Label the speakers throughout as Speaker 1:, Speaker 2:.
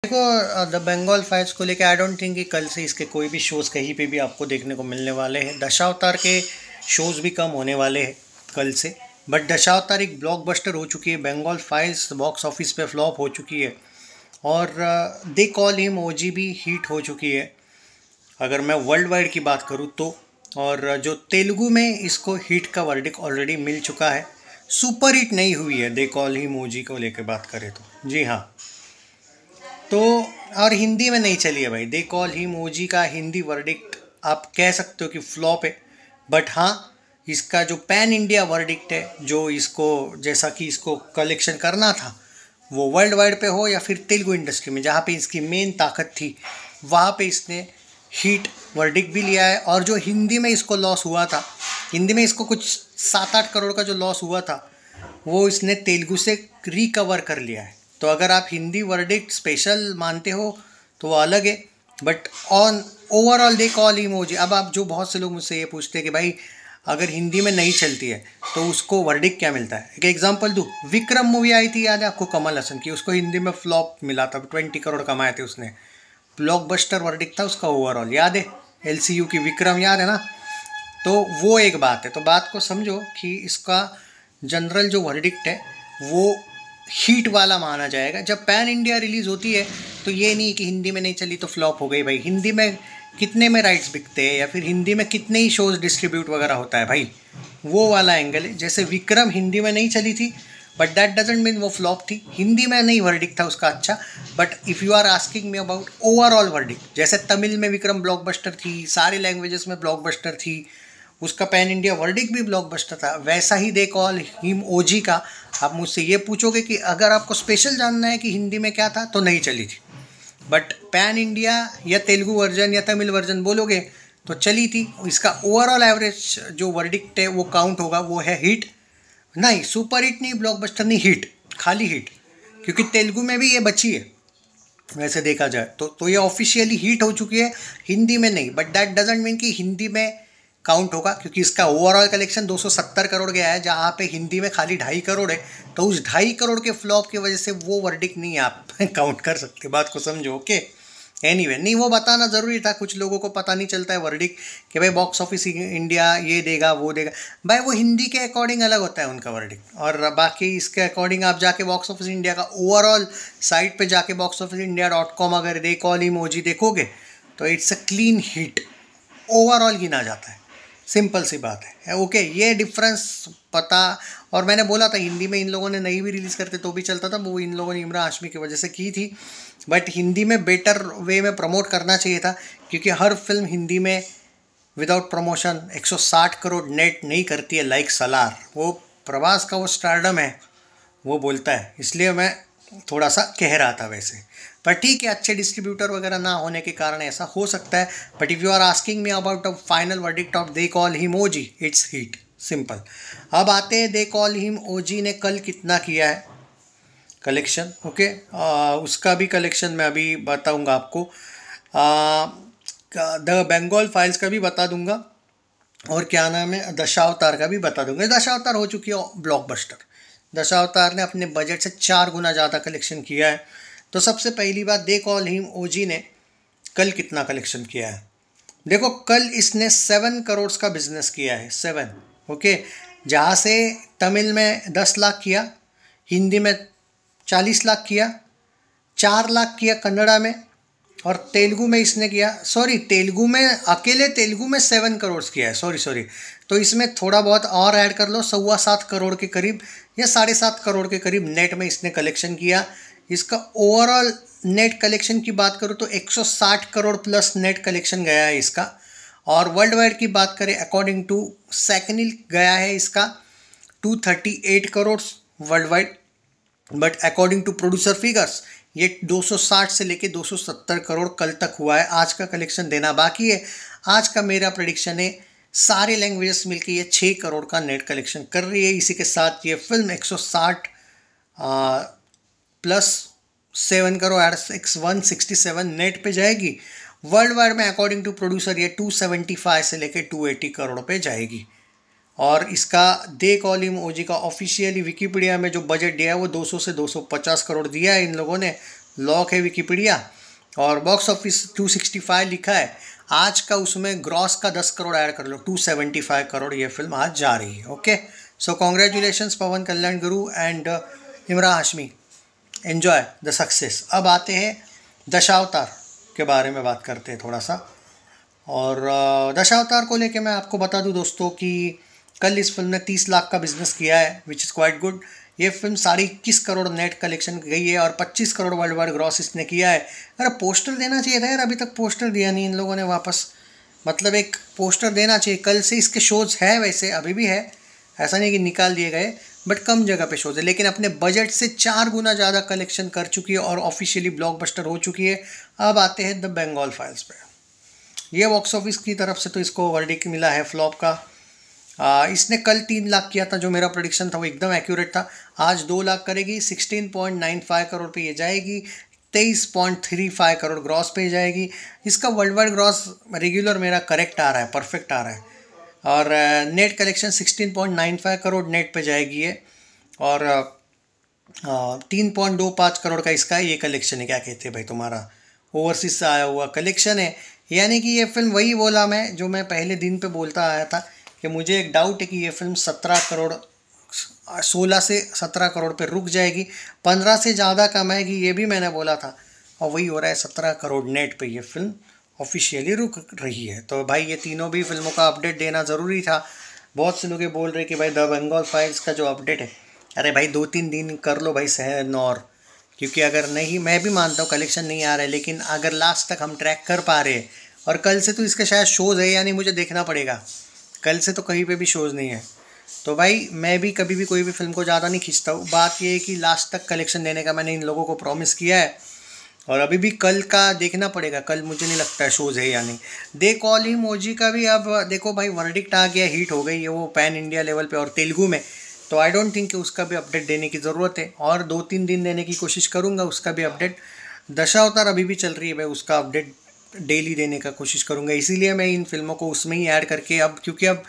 Speaker 1: देखो the Bengal files को लेकर आई डोंट थिंक कि कल से इसके कोई भी शोज़ कहीं पे भी आपको देखने को मिलने वाले हैं। दशावतार के शोज़ भी कम होने वाले हैं कल से। बट दशावतार एक ब्लॉकबस्टर हो चुकी है। बंगाल फाइल्स बॉक्स ऑफिस पे फ्लॉप हो चुकी है और दे कॉल हिम ओजी भी हिट हो चुकी है अगर मैं वर्ल्ड वाइड की बात करूँ तो। और जो तेलुगु में इसको हिट का वर्डिक ऑलरेडी मिल चुका है, सुपर हिट नहीं हुई है दे कॉल हिम ओजी को लेकर बात करें तो। जी हाँ, तो और हिंदी में नहीं चली है भाई। दे कॉल हिम ओजी का हिंदी वर्डिक्ट आप कह सकते हो कि फ्लॉप है। बट हाँ, इसका जो पैन इंडिया वर्डिक्ट है, जो इसको जैसा कि इसको कलेक्शन करना था, वो वर्ल्ड वाइड पे हो या फिर तेलुगु इंडस्ट्री में जहाँ पे इसकी मेन ताकत थी, वहाँ पे इसने हिट वर्डिक्ट भी लिया है। और जो हिंदी में इसको लॉस हुआ था, हिंदी में इसको कुछ 7-8 करोड़ का जो लॉस हुआ था, वो इसने तेलुगु से रिकवर कर लिया है। तो अगर आप हिंदी वर्डिक्ट स्पेशल मानते हो तो वो अलग है, but on overall they call emoji. अब आप जो बहुत से लोग मुझसे ये पूछते हैं कि भाई अगर हिंदी में नहीं चलती है तो उसको वर्डिक्ट क्या मिलता है। एक एग्जांपल दूँ, विक्रम मूवी आई थी, याद है आपको, कमल हसन की, उसको हिंदी में फ्लॉप मिला था, 20 करोड़ कमाए थे उसने। ब्लॉकबस्टर वर्डिक्ट था उसका ओवरऑल, याद है, एलसीयू की विक्रम, याद है ना। तो वो एक बात है। तो बात को समझो कि इसका जनरल जो वर्डिक्ट है वो हीट वाला माना जाएगा। जब पैन इंडिया रिलीज़ होती है तो ये नहीं कि हिंदी में नहीं चली तो फ्लॉप हो गई भाई। हिंदी में कितने में राइट्स बिकते हैं या फिर हिंदी में कितने ही शोज़ डिस्ट्रीब्यूट वगैरह होता है भाई, वो वाला एंगल है। जैसे विक्रम हिंदी में नहीं चली थी बट दैट डजेंट मीन वो फ्लॉप थी। हिंदी में नहीं वर्डिक्ट था उसका अच्छा, but if you are asking me about overall verdict, जैसे तमिल में विक्रम ब्लॉकबस्टर थी, सारे लैंग्वेजेस में ब्लॉकबस्टर थी, उसका पैन इंडिया वर्डिक्ट भी ब्लॉकबस्टर था, वैसा ही दे कॉल हिम ओजी का आप मुझसे ये पूछोगे कि अगर आपको स्पेशल जानना है कि हिंदी में क्या था, तो नहीं चली थी। बट पैन इंडिया या तेलुगु वर्जन या तमिल वर्जन बोलोगे तो चली थी। इसका ओवरऑल एवरेज जो वर्डिक्ट है वो काउंट होगा, वो है हिट। नहीं, सुपर हिट नहीं, ब्लॉकबस्टर नहीं, हिट, खाली हिट। क्योंकि तेलुगु में भी ये बची है वैसे देखा जाए तो ये ऑफिशियली हिट हो चुकी है, हिंदी में नहीं। बट दैट डजेंट मीन कि हिंदी में काउंट होगा, क्योंकि इसका ओवरऑल कलेक्शन 270 करोड़ गया है, जहाँ पे हिंदी में खाली 2.5 करोड़ है। तो उस 2.5 करोड़ के फ्लॉप की वजह से वो वर्डिक्ट नहीं आप काउंट कर सकते। बात को समझो, ओके। एनीवे, नहीं, वो बताना ज़रूरी था, कुछ लोगों को पता नहीं चलता है वर्डिक्ट कि भाई बॉक्स ऑफिस इंडिया ये देगा वो देगा। भाई वो हिंदी के अकॉर्डिंग अलग होता है उनका वर्डिक्ट, और बाकी इसके अकॉर्डिंग आप जाके बॉक्स ऑफिस इंडिया का ओवरऑल साइट पे जाके boxofficeindia.com अगर दे कॉल इमोजी देखोगे तो it's a clean hit, overall गिना जाता है। सिंपल सी बात है, ओके। ये डिफरेंस पता, और मैंने बोला था हिंदी में इन लोगों ने नहीं भी रिलीज़ करते तो भी चलता था, वो इन लोगों ने इमरान हाशमी की वजह से की थी। बट हिंदी में बेटर वे में प्रमोट करना चाहिए था, क्योंकि हर फिल्म हिंदी में विदाउट प्रमोशन 160 करोड़ नेट नहीं करती है। लाइक सलार, वो प्रभास का वो स्टारडम है, वो बोलता है, इसलिए मैं थोड़ा सा कह रहा था वैसे। पर ठीक है, अच्छे डिस्ट्रीब्यूटर वगैरह ना होने के कारण ऐसा हो सकता है। But if you are asking me about the final verdict of They call him OG, it's hit, simple. अब आते हैं दे कॉल हिम ओजी ने कल कितना किया है कलेक्शन, ओके। उसका भी कलेक्शन मैं अभी बताऊंगा आपको। द बंगाल फाइल्स का भी बता दूंगा, और क्या नाम है, दशावतार का भी बता दूंगा। दशावतार हो चुकी है ब्लॉकबस्टर। दशावतार ने अपने बजट से 4 गुना ज़्यादा कलेक्शन किया है। तो सबसे पहली बात, दे कॉल हिम ओजी ने कल कितना कलेक्शन किया है। देखो, कल इसने 7 करोड़ का बिजनेस किया है, 7, ओके। जहाँ से तमिल में 10 लाख किया, हिंदी में 40 लाख किया, 4 लाख किया कन्नड़ा में, और तेलुगु में इसने किया, सॉरी तेलुगु में, अकेले तेलुगु में 7 करोड़ किया है, सॉरी। तो इसमें थोड़ा बहुत और ऐड कर लो, 7.25 करोड़ के करीब या 7.5 करोड़ के करीब नेट में इसने कलेक्शन किया। इसका ओवरऑल नेट कलेक्शन की बात करूँ तो 160 करोड़ प्लस नेट कलेक्शन गया है इसका। और वर्ल्ड वाइड की बात करें, अकॉर्डिंग टू सेकनिल गया है इसका 238 crore world wide. But according to producer figures ये 260 से लेके 270 करोड़ कल तक हुआ है। आज का कलेक्शन देना बाकी है। आज का मेरा प्रेडिक्शन है सारे लैंग्वेजेस मिलके ये 6 करोड़ का नेट कलेक्शन कर रही है। इसी के साथ ये फिल्म 160 प्लस 7 करोड़ 167 नेट पे जाएगी। वर्ल्ड वाइड में अकॉर्डिंग टू प्रोड्यूसर ये 275 से लेके 280 करोड़ पे जाएगी। और इसका दे कॉल हिम ओजी का ऑफिशियली विकिपीडिया में जो बजट दिया है वो 200 से 250 करोड़ दिया है इन लोगों ने। लॉक है विकिपीडिया, और बॉक्स ऑफिस 265 लिखा है आज का, उसमें ग्रॉस का 10 करोड़ ऐड कर लो, 275 करोड़ ये फिल्म आज जा रही है। Okay, so congratulations Pawan Kalyan Guru and Imran Hashmi, enjoy the success. अब आते हैं दशावतार के बारे में बात करते हैं थोड़ा सा। और दशावतार को लेके मैं आपको बता दूं दोस्तों कि कल इस फिल्म ने 30 लाख का बिजनेस किया है, विच इज़ क्वाइट गुड। ये फिल्म 21.5 करोड़ नेट कलेक्शन गई है और 25 करोड़ वर्ल्ड वाइड ग्रॉस इसने किया है। अरे पोस्टर देना चाहिए था यार, अभी तक पोस्टर दिया नहीं इन लोगों ने वापस, मतलब एक पोस्टर देना चाहिए। कल से इसके शोज़ है, वैसे अभी भी है, ऐसा नहीं कि निकाल दिए गए, बट कम जगह पे शोज़ है, लेकिन अपने बजट से 4 गुना ज़्यादा कलेक्शन कर चुकी है और ऑफिशियली ब्लॉकबस्टर हो चुकी है। अब आते हैं द बंगाल फाइल्स पे। ये बॉक्स ऑफिस की तरफ से तो इसको वर्डिक्ट मिला है फ्लॉप का। इसने कल 3 लाख किया था, जो मेरा प्रेडिक्शन था वो एकदम एक्यूरेट था। आज 2 लाख करेगी, 16.95 करोड़ पे ये जाएगी, 23.35 करोड़ ग्रॉस पे जाएगी। इसका वर्ल्ड वाइड ग्रॉस रेगुलर मेरा करेक्ट आ रहा है, परफेक्ट आ रहा है। और नेट कलेक्शन 16.95 करोड़ नेट पे जाएगी ये, और 3.25 करोड़ का इसका ये कलेक्शन है। क्या कहते हैं भाई, तुम्हारा ओवरसीज से आया हुआ कलेक्शन है। यानी कि ये फिल्म वही बोला मैं, जो मैं पहले दिन पे बोलता आया था कि मुझे एक डाउट है कि ये फिल्म 16 से 17 करोड़ पे रुक जाएगी, 15 से ज़्यादा कमाएगी, ये भी मैंने बोला था, और वही हो रहा है। 17 करोड़ नेट पे ये फिल्म ऑफिशियली रुक रही है। तो भाई ये तीनों भी फिल्मों का अपडेट देना ज़रूरी था। बहुत से लोग ये बोल रहे कि भाई द बंगाल फाइल्स का जो अपडेट है, अरे भाई 2-3 दिन कर लो भाई सहन, और क्योंकि अगर नहीं, मैं भी मानता हूँ कलेक्शन नहीं आ रहा है, लेकिन अगर लास्ट तक हम ट्रैक कर पा रहे हैं, और कल से तो इसके शायद शोज़ है, यानी मुझे देखना पड़ेगा, कल से तो कहीं पे भी शोज़ नहीं है। तो भाई मैं भी कभी भी कोई भी फिल्म को ज़्यादा नहीं खींचता हूँ। बात ये है कि लास्ट तक कलेक्शन देने का मैंने इन लोगों को प्रॉमिस किया है, और अभी भी कल का देखना पड़ेगा। कल मुझे नहीं लगता है शोज़ है या नहीं। दे कॉल हिम ओजी का भी अब देखो भाई वर्डिक्ट आ गया, हिट हो गई है वो पैन इंडिया लेवल पे और तेलुगु में, तो आई डोंट थिंक कि उसका भी अपडेट देने की ज़रूरत है, और 2-3 दिन देने की कोशिश करूँगा उसका भी अपडेट। दशावतार अभी भी चल रही है भाई, उसका अपडेट डेली देने का कोशिश करूँगा। इसीलिए मैं इन फिल्मों को उसमें ही ऐड करके, अब क्योंकि अब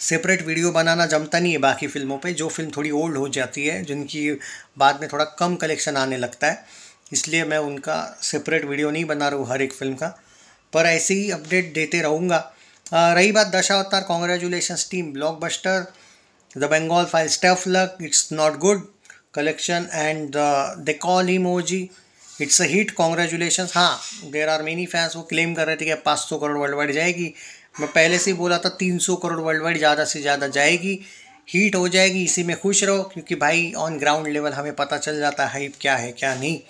Speaker 1: सेपरेट वीडियो बनाना जमता नहीं है बाकी फिल्मों पे, जो फिल्म थोड़ी ओल्ड हो जाती है, जिनकी बाद में थोड़ा कम कलेक्शन आने लगता है, इसलिए मैं उनका सेपरेट वीडियो नहीं बना रहा हूँ हर एक फिल्म का, पर ऐसे ही अपडेट देते रहूँगा। रही बात Dashavatar, congratulations team, blockbuster, The Bengal Files, tough luck, it's not good collection, and they call him OG, it's a hit, congratulations. हाँ, देयर आर मेनी फैंस वो क्लेम कर रहे थे कि 500 करोड़ वर्ल्ड वाइड जाएगी। मैं पहले से ही बोला था 300 करोड़ वर्ल्ड वाइड ज़्यादा से ज़्यादा जाएगी, हीट हो जाएगी, इसी में खुश रहो, क्योंकि भाई ऑन ग्राउंड लेवल हमें पता चल जाता है हाइप क्या है क्या नहीं।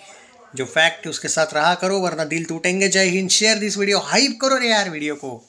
Speaker 1: जो फैक्ट है उसके साथ रहा करो, वरना दिल टूटेंगे। जय Hind, share this video, hype करो रे यार वीडियो को।